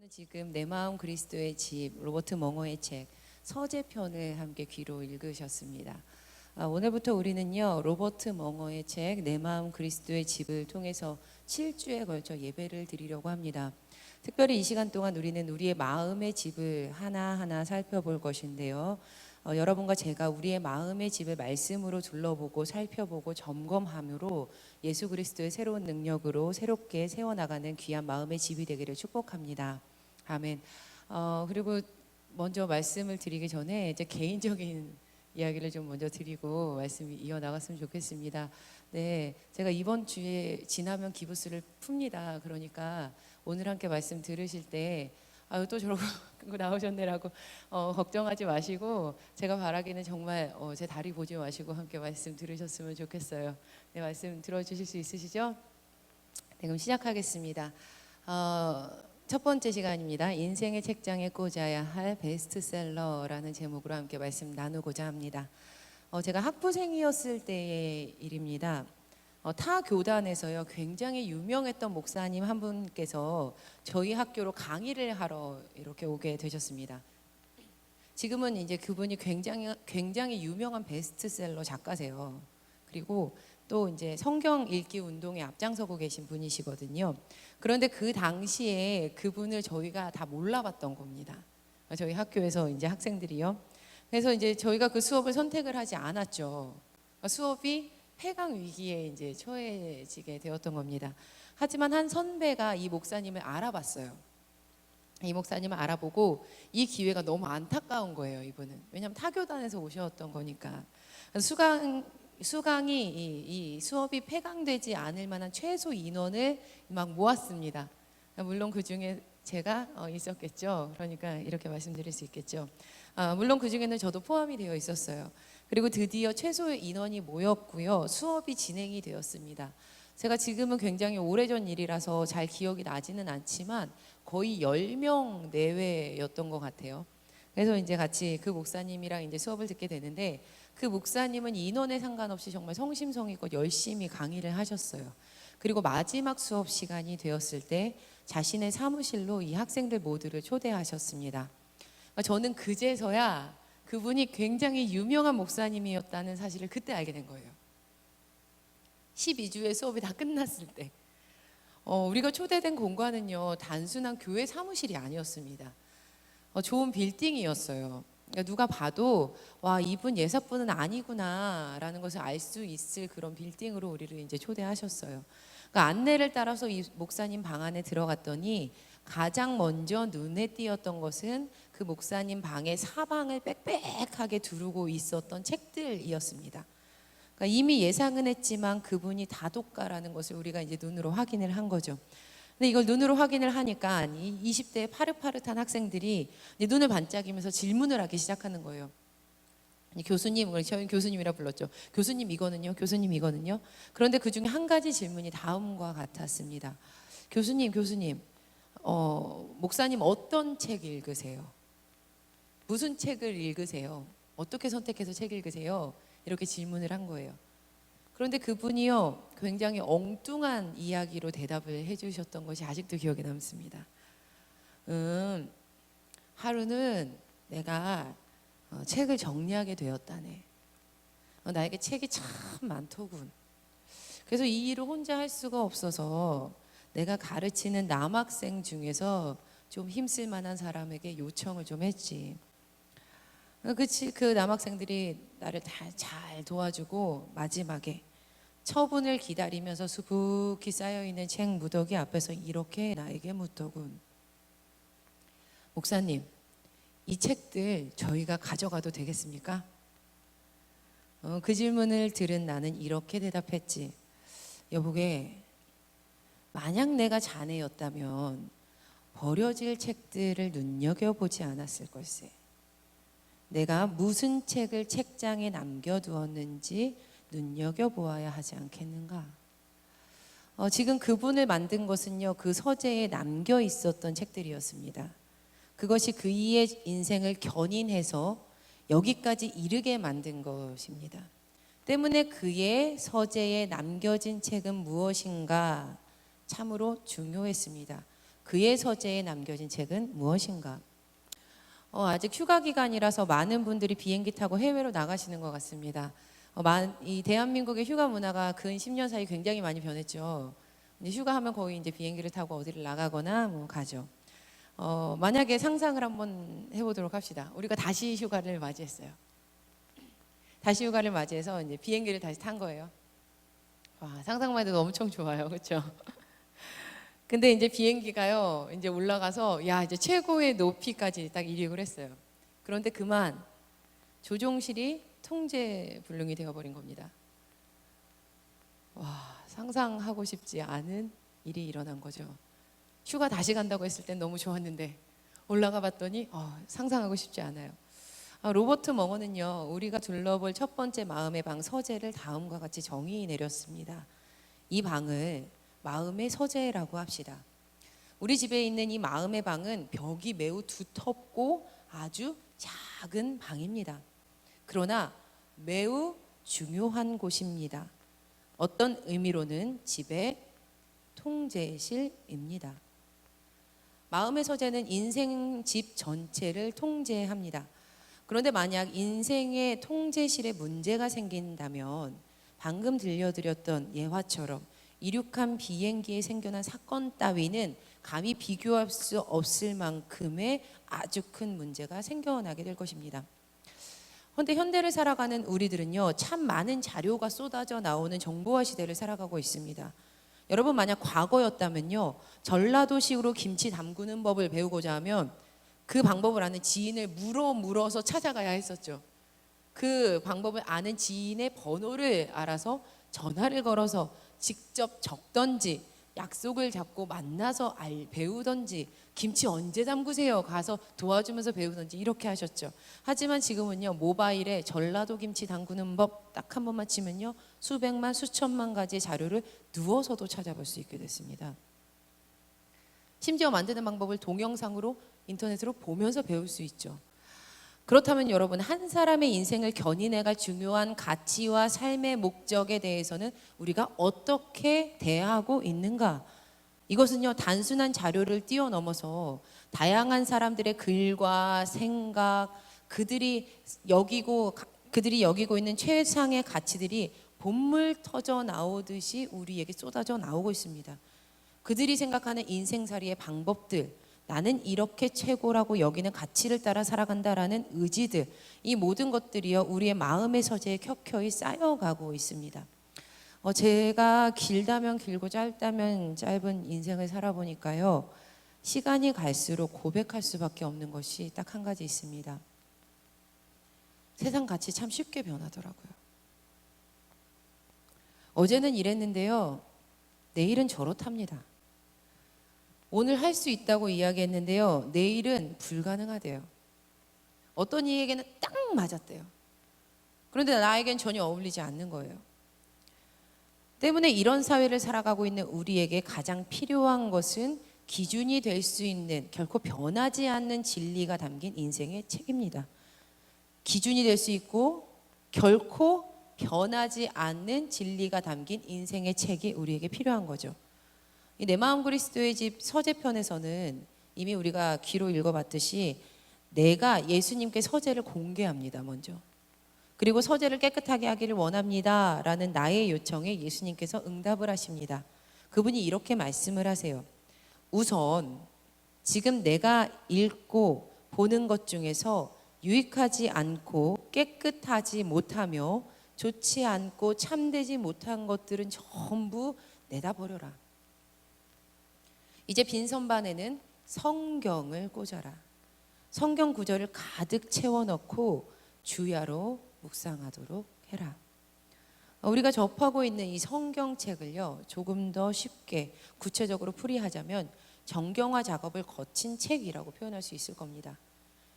여러분은 지금 내 마음 그리스도의 집 로버트 멍어의 책 서재편을 함께 귀로 읽으셨습니다. 오늘부터 우리는요 로버트 멍어의 책 내 마음 그리스도의 집을 통해서 7주에 걸쳐 예배를 드리려고 합니다. 특별히 이 시간 동안 우리는 우리의 마음의 집을 하나하나 살펴볼 것인데요. 여러분과 제가 우리의 마음의 집을 말씀으로 둘러보고 살펴보고 점검함으로 예수 그리스도의 새로운 능력으로 새롭게 세워나가는 귀한 마음의 집이 되기를 축복합니다. 아멘. 그리고 먼저 말씀을 드리기 전에 이제 개인적인 이야기를 좀 먼저 드리고 말씀이 이어나갔으면 좋겠습니다. 네, 제가 이번 주에 지나면 기부스를 풉니다. 그러니까 오늘 함께 말씀 들으실 때 또 저러고 나오셨네라고 걱정하지 마시고, 제가 바라기는 정말 제 다리 보지 마시고 함께 말씀 들으셨으면 좋겠어요. 네, 말씀 들어주실 수 있으시죠? 네, 그럼 시작하겠습니다. 첫 번째 시간입니다. 인생의 책장에 꽂아야 할 베스트셀러라는 제목으로 함께 말씀 나누고자 합니다. 제가 학부생이었을 때의 일입니다. 타 교단에서요 굉장히 유명했던 목사님 한 분께서 저희 학교로 강의를 하러 이렇게 오게 되셨습니다. 지금은 이제 그분이 굉장히 유명한 베스트셀러 작가세요. 그리고 또 이제 성경 읽기 운동에 앞장서고 계신 분이시거든요. 그런데 그 당시에 그분을 저희가 다 몰라봤던 겁니다. 저희 학교에서 이제 학생들이요. 그래서 이제 저희가 그 수업을 선택을 하지 않았죠. 수업이 폐강 위기에 이제 처해지게 되었던 겁니다. 하지만 한 선배가 이 목사님을 알아봤어요. 이 목사님을 알아보고 이 기회가 너무 안타까운 거예요, 이분은. 왜냐하면 타교단에서 오셨던 거니까. 수강이 이 수업이 폐강되지 않을 만한 최소 인원을 막 모았습니다. 물론 그 중에 제가 있었겠죠. 그러니까 이렇게 말씀드릴 수 있겠죠. 물론 그 중에는 저도 포함이 되어 있었어요. 그리고 드디어 최소의 인원이 모였고요. 수업이 진행이 되었습니다. 제가 지금은 굉장히 오래전 일이라서 잘 기억이 나지는 않지만 거의 10명 내외였던 것 같아요. 그래서 이제 같이 그 목사님이랑 이제 수업을 듣게 되는데, 그 목사님은 인원에 상관없이 정말 성심성의껏 열심히 강의를 하셨어요. 그리고 마지막 수업 시간이 되었을 때 자신의 사무실로 이 학생들 모두를 초대하셨습니다. 저는 그제서야 그분이 굉장히 유명한 목사님이었다는 사실을 그때 알게 된 거예요. 12주의 수업이 다 끝났을 때. 우리가 초대된 공간은요 단순한 교회 사무실이 아니었습니다. 좋은 빌딩이었어요. 그러니까 누가 봐도 와, 이분 예사분은 아니구나 라는 것을 알 수 있을 그런 빌딩으로 우리를 이제 초대하셨어요. 그러니까 안내를 따라서 이 목사님 방 안에 들어갔더니 가장 먼저 눈에 띄었던 것은 그 목사님 방의 사방을 빽빽하게 두르고 있었던 책들이었습니다. 그러니까 이미 예상은 했지만 그분이 다독가라는 것을 우리가 이제 눈으로 확인을 한 거죠. 근데 이걸 눈으로 확인을 하니까 이 20대의 파릇파릇한 학생들이 이제 눈을 반짝이면서 질문을 하기 시작하는 거예요. 교수님, 저희 교수님이라 불렀죠. 교수님 이거는요? 교수님 이거는요? 그런데 그 중에 한 가지 질문이 다음과 같았습니다. 교수님, 목사님 어떤 책 읽으세요? 무슨 책을 읽으세요? 어떻게 선택해서 책 읽으세요? 이렇게 질문을 한 거예요. 그런데 그분이요 굉장히 엉뚱한 이야기로 대답을 해주셨던 것이 아직도 기억에 남습니다. 하루는 내가 책을 정리하게 되었다네. 나에게 책이 참 많더군. 그래서 이 일을 혼자 할 수가 없어서 내가 가르치는 남학생 중에서 좀 힘쓸 만한 사람에게 요청을 좀 했지. 그 남학생들이 나를 다 잘 도와주고 마지막에 처분을 기다리면서 수북히 쌓여있는 책 무더기 앞에서 이렇게 나에게 묻더군. 목사님, 이 책들 저희가 가져가도 되겠습니까? 그 질문을 들은 나는 이렇게 대답했지. 여보게, 만약 내가 자네였다면 버려질 책들을 눈여겨보지 않았을 걸세. 내가 무슨 책을 책장에 남겨두었는지 눈여겨보아야 하지 않겠는가? 지금 그분을 만든 것은요 그 서재에 남겨 있었던 책들이었습니다. 그것이 그의 인생을 견인해서 여기까지 이르게 만든 것입니다. 때문에 그의 서재에 남겨진 책은 무엇인가 참으로 중요했습니다. 그의 서재에 남겨진 책은 무엇인가? 아직 휴가 기간이라서 많은 분들이 비행기 타고 해외로 나가시는 것 같습니다. 이 대한민국의 휴가 문화가 근 10년 사이 굉장히 많이 변했죠. 이제 휴가하면 거의 이제 비행기를 타고 어디를 나가거나 뭐 가죠. 만약에 상상을 한번 해보도록 합시다. 우리가 다시 휴가를 맞이했어요. 다시 휴가를 맞이해서 이제 비행기를 다시 탄 거예요. 와, 상상만 해도 엄청 좋아요, 그렇죠? 근데 이제 비행기가요, 이제 올라가서 야 이제 최고의 높이까지 딱 이륙을 했어요. 그런데 그만 조종실이 통제 불능이 되어버린 겁니다. 와, 상상하고 싶지 않은 일이 일어난 거죠. 휴가 다시 간다고 했을 땐 너무 좋았는데 올라가 봤더니 상상하고 싶지 않아요. 로버트 멍어는요, 우리가 둘러볼 첫 번째 마음의 방 서재를 다음과 같이 정의 내렸습니다. 이 방을 마음의 서재라고 합시다. 우리 집에 있는 이 마음의 방은 벽이 매우 두텁고 아주 작은 방입니다. 그러나 매우 중요한 곳입니다. 어떤 의미로는 집의 통제실입니다. 마음의 서재는 인생 집 전체를 통제합니다. 그런데 만약 인생의 통제실에 문제가 생긴다면 방금 들려드렸던 예화처럼 이륙한 비행기에 생겨난 사건 따위는 감히 비교할 수 없을 만큼의 아주 큰 문제가 생겨나게 될 것입니다. 그런데 현대를 살아가는 우리들은요, 참 많은 자료가 쏟아져 나오는 정보화 시대를 살아가고 있습니다. 여러분, 만약 과거였다면요, 전라도식으로 김치 담그는 법을 배우고자 하면 그 방법을 아는 지인을 물어서 찾아가야 했었죠. 그 방법을 아는 지인의 번호를 알아서 전화를 걸어서 직접 적던지 약속을 잡고 만나서 배우던지 김치 언제 담그세요? 가서 도와주면서 배우던지 이렇게 하셨죠. 하지만 지금은요, 모바일에 전라도 김치 담그는 법 딱 한 번만 치면요, 수백만 수천만 가지의 자료를 누워서도 찾아볼 수 있게 됐습니다. 심지어 만드는 방법을 동영상으로 인터넷으로 보면서 배울 수 있죠. 그렇다면 여러분, 한 사람의 인생을 견인해갈 중요한 가치와 삶의 목적에 대해서는 우리가 어떻게 대하고 있는가? 이것은요, 단순한 자료를 뛰어넘어서 다양한 사람들의 글과 생각, 그들이 여기고 있는 최상의 가치들이 본물 터져 나오듯이 우리에게 쏟아져 나오고 있습니다. 그들이 생각하는 인생살이의 방법들, 나는 이렇게 최고라고 여기는 가치를 따라 살아간다라는 의지들, 이 모든 것들이요, 우리의 마음의 서재에 켜켜이 쌓여가고 있습니다. 제가 길다면 길고 짧다면 짧은 인생을 살아보니까요, 시간이 갈수록 고백할 수밖에 없는 것이 딱 한 가지 있습니다. 세상 가치 참 쉽게 변하더라고요. 어제는 이랬는데요, 내일은 저렇답니다. 오늘 할 수 있다고 이야기했는데요, 내일은 불가능하대요. 어떤 이에게는 딱 맞았대요. 그런데 나에겐 전혀 어울리지 않는 거예요. 때문에 이런 사회를 살아가고 있는 우리에게 가장 필요한 것은 기준이 될 수 있는 결코 변하지 않는 진리가 담긴 인생의 책입니다. 기준이 될 수 있고 결코 변하지 않는 진리가 담긴 인생의 책이 우리에게 필요한 거죠. 이 내 마음 그리스도의 집 서재편에서는 이미 우리가 귀로 읽어봤듯이 내가 예수님께 서재를 공개합니다. 먼저. 그리고 서재를 깨끗하게 하기를 원합니다 라는 나의 요청에 예수님께서 응답을 하십니다. 그분이 이렇게 말씀을 하세요. 우선 지금 내가 읽고 보는 것 중에서 유익하지 않고 깨끗하지 못하며 좋지 않고 참되지 못한 것들은 전부 내다 버려라. 이제 빈 선반에는 성경을 꽂아라. 성경 구절을 가득 채워넣고 주야로 묵상하도록 해라. 우리가 접하고 있는 이 성경책을요, 조금 더 쉽게 구체적으로 풀이하자면 정경화 작업을 거친 책이라고 표현할 수 있을 겁니다.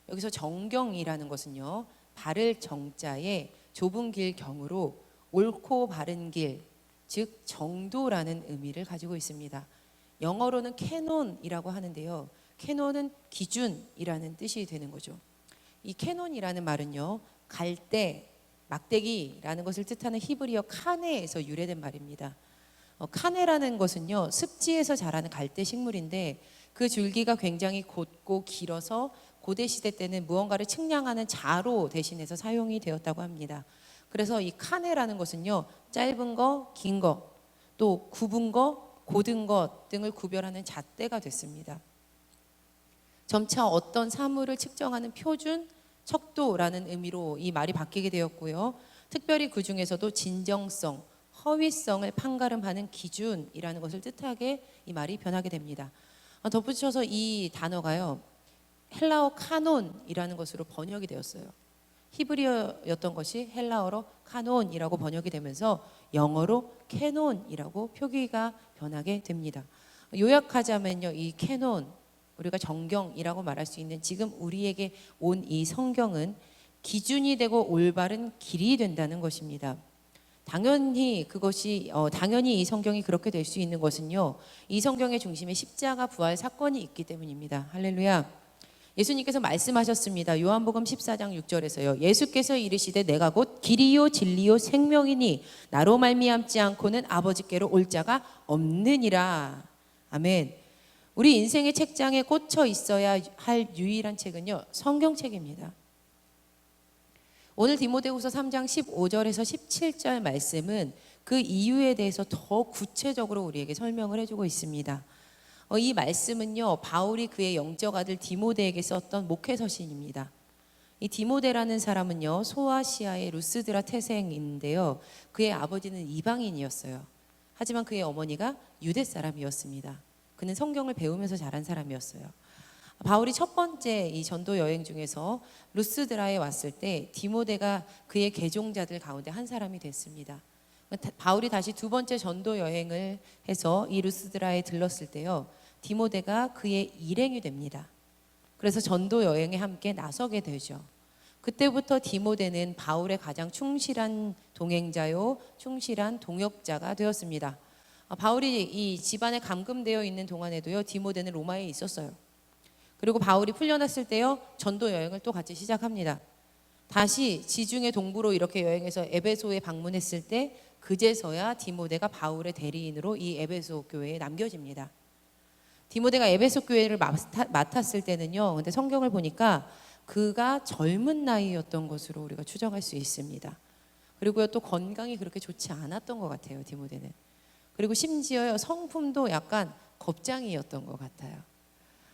여기서 정경이라는 것은요, 바를 정자에 좁은 길 경으로 옳고 바른 길, 즉 정도라는 의미를 가지고 있습니다. 영어로는 캐논이라고 하는데요, 캐논은 기준이라는 뜻이 되는 거죠. 이 캐논이라는 말은요, 갈대, 막대기라는 것을 뜻하는 히브리어 카네에서 유래된 말입니다. 카네라는 것은요, 습지에서 자라는 갈대 식물인데 그 줄기가 굉장히 곧고 길어서 고대 시대 때는 무언가를 측량하는 자로 대신해서 사용이 되었다고 합니다. 그래서 이 카네라는 것은요, 짧은 거, 긴 거, 또 굽은 거, 고든 것 등을 구별하는 잣대가 됐습니다. 점차 어떤 사물을 측정하는 표준, 척도라는 의미로 이 말이 바뀌게 되었고요. 특별히 그 중에서도 진정성, 허위성을 판가름하는 기준이라는 것을 뜻하게 이 말이 변하게 됩니다. 덧붙여서 이 단어가요, 헬라어 카논이라는 것으로 번역이 되었어요. 히브리어였던 것이 헬라어로 카논이라고 번역이 되면서 영어로 캐논이라고 표기가 변하게 됩니다. 요약하자면요, 이 캐논, 우리가 정경이라고 말할 수 있는 지금 우리에게 온 이 성경은 기준이 되고 올바른 길이 된다는 것입니다. 당연히 이 성경이 그렇게 될 수 있는 것은요, 이 성경의 중심에 십자가 부활 사건이 있기 때문입니다. 할렐루야. 예수님께서 말씀하셨습니다. 요한복음 14장 6절에서요. 예수께서 이르시되 내가 곧 길이요 진리요 생명이니 나로 말미암지 않고는 아버지께로 올 자가 없느니라. 아멘. 우리 인생의 책장에 꽂혀 있어야 할 유일한 책은요, 성경책입니다. 오늘 디모데후서 3장 15절에서 17절 말씀은 그 이유에 대해서 더 구체적으로 우리에게 설명을 해주고 있습니다. 이 말씀은요, 바울이 그의 영적 아들 디모데에게 썼던 목회서신입니다. 이 디모데라는 사람은요, 소아시아의 루스드라 태생인데요, 그의 아버지는 이방인이었어요. 하지만 그의 어머니가 유대 사람이었습니다. 그는 성경을 배우면서 자란 사람이었어요. 바울이 첫 번째 이 전도 여행 중에서 루스드라에 왔을 때 디모데가 그의 계종자들 가운데 한 사람이 됐습니다. 바울이 다시 두 번째 전도 여행을 해서 이 루스드라에 들렀을 때요, 디모데가 그의 일행이 됩니다. 그래서 전도 여행에 함께 나서게 되죠. 그때부터 디모데는 바울의 가장 충실한 동행자요, 충실한 동역자가 되었습니다. 바울이 이 집안에 감금되어 있는 동안에도요, 디모데는 로마에 있었어요. 그리고 바울이 풀려났을 때요, 전도 여행을 또 같이 시작합니다. 다시 지중해 동부로 이렇게 여행해서 에베소에 방문했을 때 그제서야 디모데가 바울의 대리인으로 이 에베소 교회에 남겨집니다. 디모데가 에베소 교회를 맡았을 때는요, 근데 성경을 보니까 그가 젊은 나이였던 것으로 우리가 추정할 수 있습니다. 그리고요, 또 건강이 그렇게 좋지 않았던 것 같아요, 디모데는. 그리고 심지어 성품도 약간 겁장이었던 것 같아요.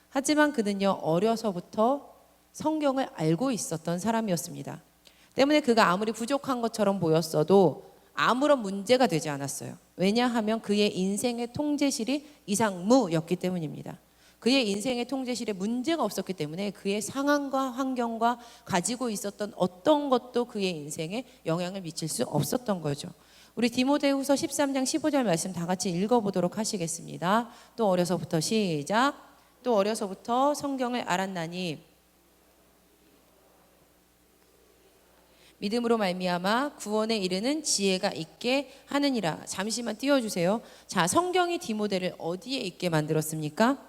하지만 그는요, 어려서부터 성경을 알고 있었던 사람이었습니다. 때문에 그가 아무리 부족한 것처럼 보였어도 아무런 문제가 되지 않았어요. 왜냐하면 그의 인생의 통제실이 이상무였기 때문입니다. 그의 인생의 통제실에 문제가 없었기 때문에 그의 상황과 환경과 가지고 있었던 어떤 것도 그의 인생에 영향을 미칠 수 없었던 거죠. 우리 디모데후서 13장 15절 말씀 다 같이 읽어보도록 하시겠습니다. 또 어려서부터 시작. 또 어려서부터 성경을 알았나니 믿음으로 말미암아 구원에 이르는 지혜가 있게 하느니라. 잠시만 띄워주세요. 자, 성경이 디모데를 어디에 있게 만들었습니까?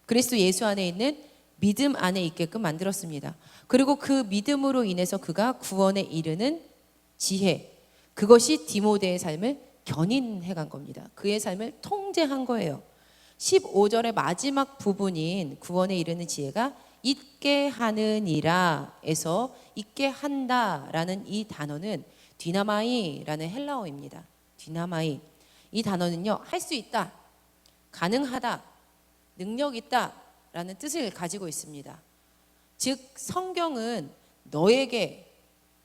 그리스도 예수 안에 있는 믿음 안에 있게끔 만들었습니다. 그리고 그 믿음으로 인해서 그가 구원에 이르는 지혜, 그것이 디모데의 삶을 견인해 간 겁니다. 그의 삶을 통제한 거예요. 15절의 마지막 부분인 구원에 이르는 지혜가 있게 하느니라에서 있게 한다라는 이 단어는 디나마이라는 헬라어입니다. 디나마이. 이 단어는요, 할 수 있다, 가능하다, 능력 있다라는 뜻을 가지고 있습니다. 즉 성경은 너에게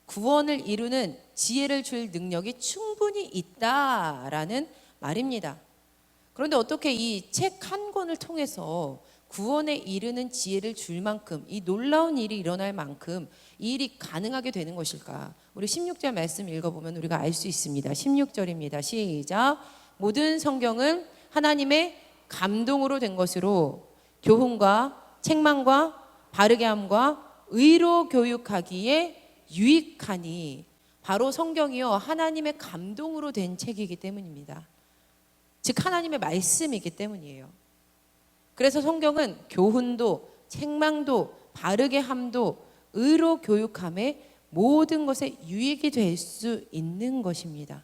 구원을 이루는 지혜를 줄 능력이 충분히 있다라는 말입니다. 그런데 어떻게 이 책 한 권을 통해서 구원에 이르는 지혜를 줄 만큼, 이 놀라운 일이 일어날 만큼 이 일이 가능하게 되는 것일까? 우리 16절 말씀 읽어보면 우리가 알 수 있습니다. 16절입니다. 시작. 모든 성경은 하나님의 감동으로 된 것으로 교훈과 책망과 바르게 함과 의로 교육하기에 유익하니. 바로 성경이요, 하나님의 감동으로 된 책이기 때문입니다. 즉 하나님의 말씀이기 때문이에요. 그래서 성경은 교훈도 책망도 바르게 함도 의로 교육함에 모든 것에 유익이 될 수 있는 것입니다.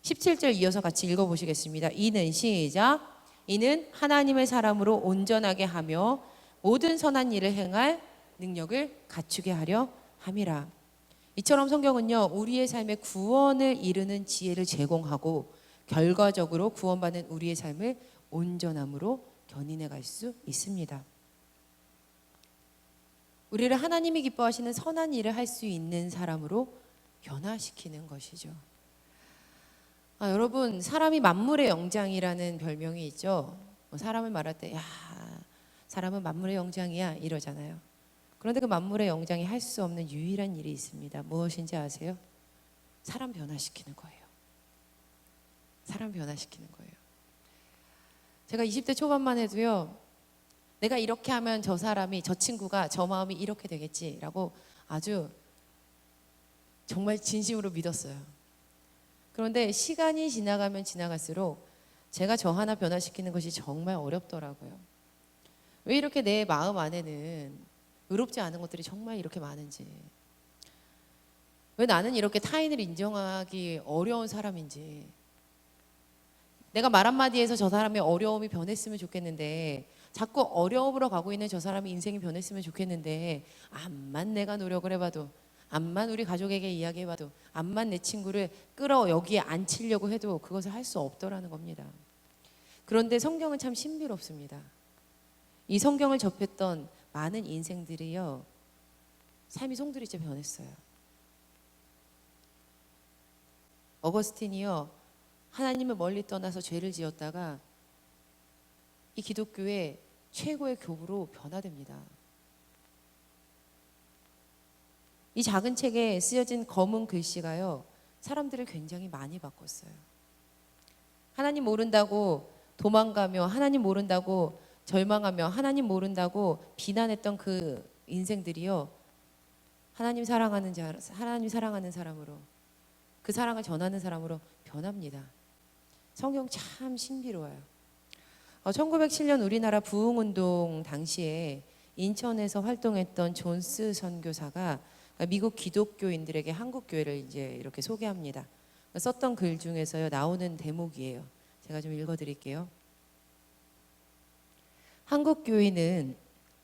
17절 이어서 같이 읽어보시겠습니다. 이는 시작. 이는 하나님의 사람으로 온전하게 하며 모든 선한 일을 행할 능력을 갖추게 하려 함이라. 이처럼 성경은요, 우리의 삶에 구원을 이루는 지혜를 제공하고 결과적으로 구원받는 우리의 삶을 온전함으로 견인해 갈 수 있습니다. 우리를 하나님이 기뻐하시는 선한 일을 할 수 있는 사람으로 변화시키는 것이죠. 여러분, 사람이 만물의 영장이라는 별명이 있죠. 사람을 말할 때 야, 사람은 만물의 영장이야 이러잖아요. 그런데 그 만물의 영장이 할 수 없는 유일한 일이 있습니다. 무엇인지 아세요? 사람 변화시키는 거예요. 사람 변화시키는 거예요. 제가 20대 초반만 해도요, 내가 이렇게 하면 저 사람이, 저 친구가, 저 마음이 이렇게 되겠지라고 아주 정말 진심으로 믿었어요. 그런데 시간이 지나가면 지나갈수록 제가 저 하나 변화시키는 것이 정말 어렵더라고요. 왜 이렇게 내 마음 안에는 의롭지 않은 것들이 정말 이렇게 많은지, 왜 나는 이렇게 타인을 인정하기 어려운 사람인지, 내가 말 한마디에서 저 사람의 어려움이 변했으면 좋겠는데 자꾸 어려움으로 가고 있는 저 사람의 인생이 변했으면 좋겠는데, 암만 내가 노력을 해봐도, 암만 우리 가족에게 이야기해봐도, 암만 내 친구를 끌어 여기에 앉히려고 해도 그것을 할 수 없더라는 겁니다. 그런데 성경은 참 신비롭습니다. 이 성경을 접했던 많은 인생들이요, 삶이 송두리째 변했어요. 어거스틴이요, 하나님을 멀리 떠나서 죄를 지었다가 이 기독교의 최고의 교부로 변화됩니다. 이 작은 책에 쓰여진 검은 글씨가요, 사람들을 굉장히 많이 바꿨어요. 하나님 모른다고 도망가며, 하나님 모른다고 절망하며, 하나님 모른다고 비난했던 그 인생들이요, 하나님 사랑하는 사람으로, 그 사랑을 전하는 사람으로 변합니다. 성경 참 신비로워요. 1907년 우리나라 부흥운동 당시에 인천에서 활동했던 존스 선교사가 미국 기독교인들에게 한국 교회를 이제 이렇게 소개합니다. 썼던 글 중에서요, 나오는 대목이에요. 제가 좀 읽어드릴게요. 한국 교회는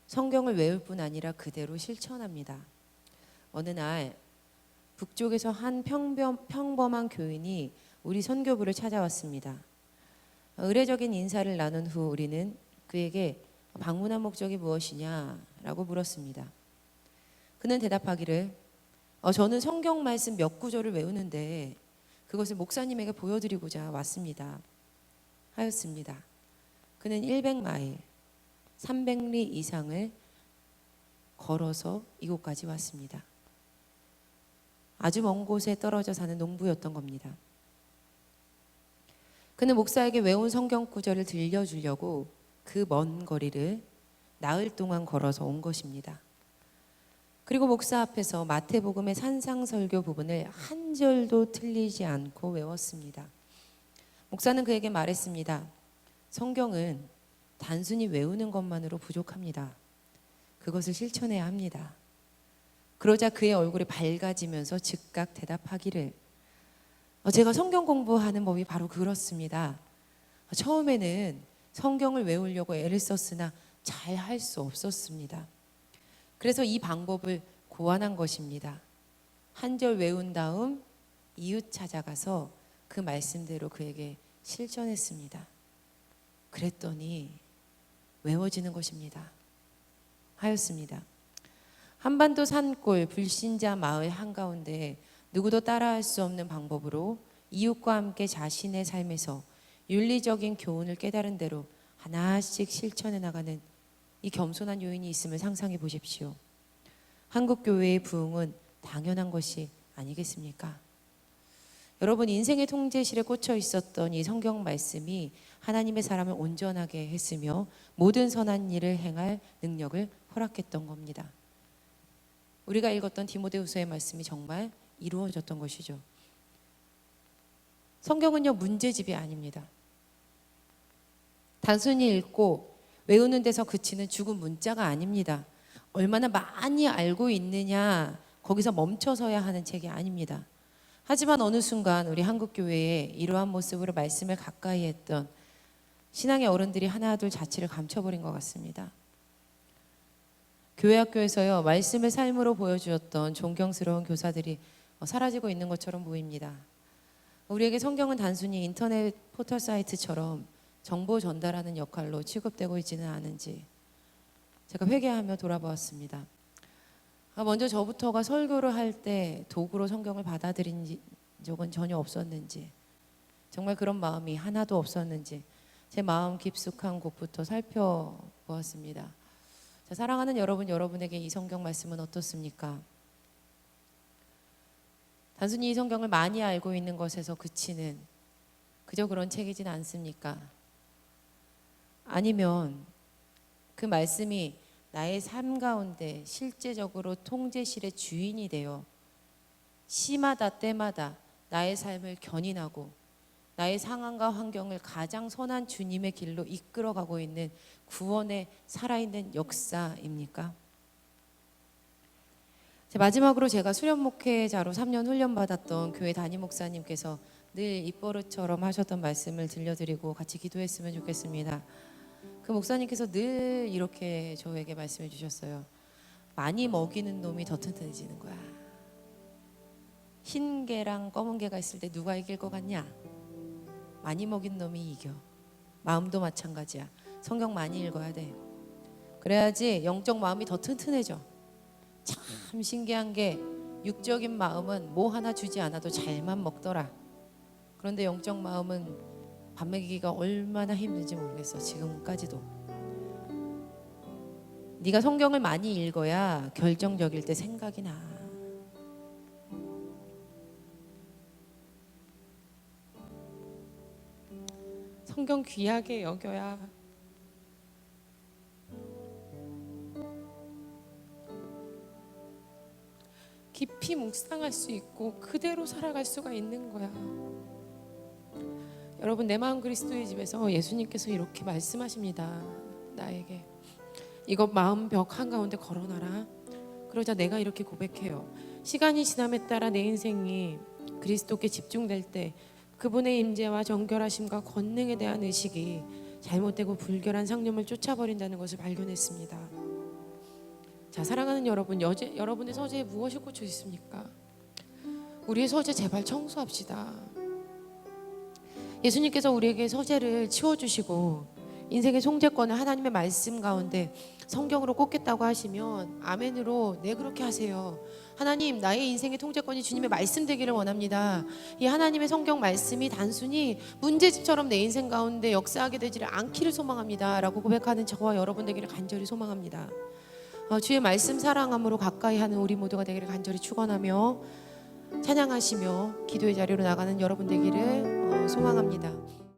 성경을 외울 뿐 아니라 그대로 실천합니다. 어느 날 북쪽에서 한 평범한 교인이 우리 선교부를 찾아왔습니다. 의례적인 인사를 나눈 후 우리는 그에게 방문한 목적이 무엇이냐라고 물었습니다. 그는 대답하기를, 저는 성경 말씀 몇 구절을 외우는데 그것을 목사님에게 보여드리고자 왔습니다 하였습니다. 그는 100마일, 300리 이상을 걸어서 이곳까지 왔습니다. 아주 먼 곳에 떨어져 사는 농부였던 겁니다. 그는 목사에게 외운 성경 구절을 들려주려고 그 먼 거리를 나흘 동안 걸어서 온 것입니다. 그리고 목사 앞에서 마태복음의 산상설교 부분을 한 절도 틀리지 않고 외웠습니다. 목사는 그에게 말했습니다. 성경은 단순히 외우는 것만으로 부족합니다. 그것을 실천해야 합니다. 그러자 그의 얼굴이 밝아지면서 즉각 대답하기를, 제가 성경 공부하는 법이 바로 그렇습니다. 처음에는 성경을 외우려고 애를 썼으나 잘 할 수 없었습니다. 그래서 이 방법을 고안한 것입니다. 한 절 외운 다음 이웃 찾아가서 그 말씀대로 그에게 실천했습니다. 그랬더니 외워지는 것입니다 하였습니다. 한반도 산골 불신자 마을 한가운데 누구도 따라할 수 없는 방법으로 이웃과 함께 자신의 삶에서 윤리적인 교훈을 깨달은 대로 하나씩 실천해 나가는 이 겸손한 요인이 있음을 상상해 보십시오. 한국 교회의 부흥은 당연한 것이 아니겠습니까? 여러분, 인생의 통제실에 꽂혀 있었던 이 성경 말씀이 하나님의 사람을 온전하게 했으며 모든 선한 일을 행할 능력을 허락했던 겁니다. 우리가 읽었던 디모데후서의 말씀이 정말 이루어졌던 것이죠. 성경은요, 문제집이 아닙니다. 단순히 읽고 외우는 데서 그치는 죽은 문자가 아닙니다. 얼마나 많이 알고 있느냐, 거기서 멈춰서야 하는 책이 아닙니다. 하지만 어느 순간 우리 한국교회에 이러한 모습으로 말씀을 가까이 했던 신앙의 어른들이 하나둘 자취를 감춰버린 것 같습니다. 교회 학교에서요, 말씀을 삶으로 보여주었던 존경스러운 교사들이 사라지고 있는 것처럼 보입니다. 우리에게 성경은 단순히 인터넷 포털 사이트처럼 정보 전달하는 역할로 취급되고 있지는 않은지 제가 회개하며 돌아보았습니다. 먼저 저부터가 설교를 할 때 도구로 성경을 받아들인 적은 전혀 없었는지, 정말 그런 마음이 하나도 없었는지 제 마음 깊숙한 곳부터 살펴보았습니다. 자, 사랑하는 여러분, 여러분에게 이 성경 말씀은 어떻습니까? 단순히 이 성경을 많이 알고 있는 것에서 그치는 그저 그런 책이진 않습니까? 아니면 그 말씀이 나의 삶 가운데 실제적으로 통제실의 주인이 되어 시마다 때마다 나의 삶을 견인하고 나의 상황과 환경을 가장 선한 주님의 길로 이끌어가고 있는 구원의 살아있는 역사입니까? 마지막으로 제가 수련 목회자로 3년 훈련받았던 교회 담임 목사님께서 늘 입버릇처럼 하셨던 말씀을 들려드리고 같이 기도했으면 좋겠습니다. 그 목사님께서 늘 이렇게 저에게 말씀해 주셨어요. 많이 먹이는 놈이 더 튼튼해지는 거야. 흰 개랑 검은 개가 있을 때 누가 이길 것 같냐? 많이 먹인 놈이 이겨. 마음도 마찬가지야. 성경 많이 읽어야 돼. 그래야지 영적 마음이 더 튼튼해져. 참 신기한 게 육적인 마음은 뭐 하나 주지 않아도 잘만 먹더라. 그런데 영적 마음은 밥 먹이기가 얼마나 힘든지 모르겠어. 지금까지도. 네가 성경을 많이 읽어야 결정적일 때 생각이 나. 성경 귀하게 여겨야 깊이 묵상할 수 있고 그대로 살아갈 수가 있는 거야. 여러분, 내 마음 그리스도의 집에서 예수님께서 이렇게 말씀하십니다. 나에게 이것 마음 벽 한가운데 걸어놔라. 그러자 내가 이렇게 고백해요. 시간이 지남에 따라 내 인생이 그리스도께 집중될 때 그분의 임재와 정결하심과 권능에 대한 의식이 잘못되고 불결한 상념을 쫓아버린다는 것을 발견했습니다. 자, 사랑하는 여러분, 여러분의 서재에 무엇이 꽂혀 있습니까? 우리의 서재 제발 청소합시다. 예수님께서 우리에게 서재를 치워주시고 인생의 송재권을 하나님의 말씀 가운데 성경으로 꽂겠다고 하시면 아멘으로 네, 그렇게 하세요. 하나님, 나의 인생의 통제권이 주님의 말씀 되기를 원합니다. 이 하나님의 성경 말씀이 단순히 문제집처럼 내 인생 가운데 역사하게 되지를 않기를 소망합니다 라고 고백하는 저와 여러분 되기를 간절히 소망합니다. 주의 말씀 사랑함으로 가까이 하는 우리 모두가 되기를 간절히 축원하며 찬양하시며 기도의 자리로 나가는 여러분 되기를 소망합니다.